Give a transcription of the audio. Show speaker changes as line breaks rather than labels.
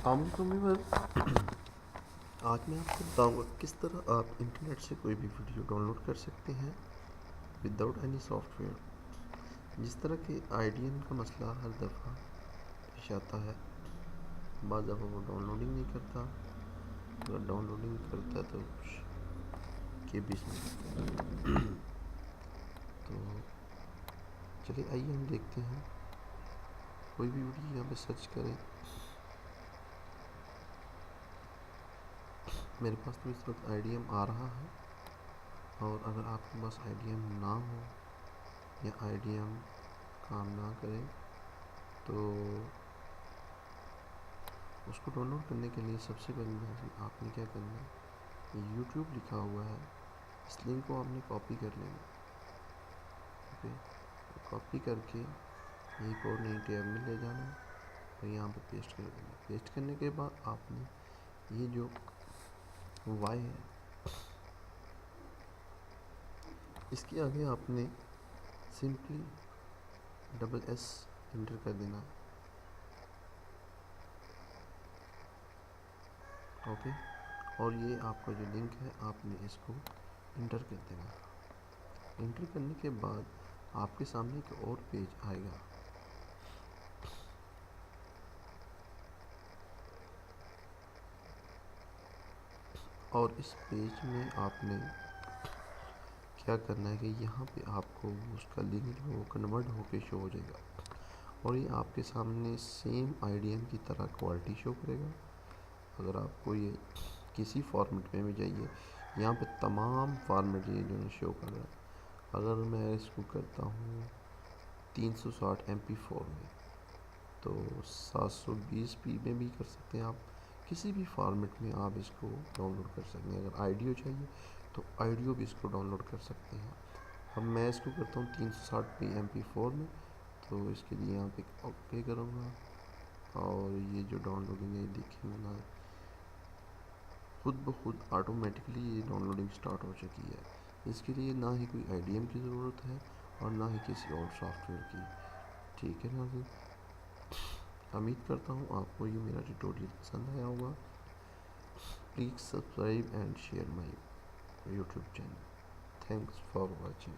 अस्सलामुअलैकुम व्यूअर। आज मैं आपको बताऊंगा किस तरह आप इंटरनेट से कोई भी वीडियो डाउनलोड कर सकते हैं विदाउट एनी सॉफ्टवेयर। जिस तरह के आईडीएन का मसला हर दफ़ा पेश आता है, बाद दफ़ा वो डाउनलोडिंग नहीं करता, अगर डाउनलोडिंग करता है तो कुछ के बीच में करता है। तो चलिए आइए हम देखते हैं। कोई भी वीडियो यहाँ पे सर्च करें। मेरे पास तो इस वक्त आईडीएम आ रहा है, और अगर आपके पास आईडीएम ना हो या आईडीएम काम ना करे तो उसको डाउनलोड करने के लिए सबसे पहले आपने क्या करना है, यूट्यूब लिखा हुआ है, इस लिंक को आपने कॉपी कर लेना। ओके, कॉपी करके एक और नई टैब में ले जाना और यहाँ पर पेस्ट कर देना। पेस्ट करने के बाद आपने ये जो वाई है, इसके आगे आपने सिंपली SS एंटर कर देना। ओके, और ये आपका जो लिंक है आपने इसको इंटर कर देना। इंटर करने के बाद आपके सामने एक और पेज आएगा। और इस पेज में आपने क्या करना है कि यहाँ पे आपको उसका लिंक जो है वो कन्वर्ट होके शो हो जाएगा, और ये आपके सामने सेम आईडीएम की तरह क्वालिटी शो करेगा। अगर आपको ये किसी फॉर्मेट में भी चाहिए, यहाँ पे तमाम फॉर्मेट ये जो है शो कर रहा है। अगर मैं इसको करता हूँ 360 MP4 में, तो 720p में भी कर सकते हैं आप। किसी भी फॉर्मेट में आप इसको डाउनलोड कर सकते हैं। अगर ऑडियो चाहिए तो ऑडियो भी इसको डाउनलोड कर सकते हैं। अब मैं इसको करता हूँ 360p MP4 में, तो इसके लिए यहाँ पे ओके करूँगा, और ये जो डाउनलोडिंग है देखिए ना, खुद ब खुद ऑटोमेटिकली ये डाउनलोडिंग स्टार्ट हो चुकी है। इसके लिए ना ही कोई आईडीएम की ज़रूरत है और ना ही किसी और सॉफ्टवेयर की। ठीक है ना जी, उम्मीद करता हूँ आपको ये मेरा ट्यूटोरियल पसंद आया होगा। Please subscribe and share my YouTube channel. Thanks for watching.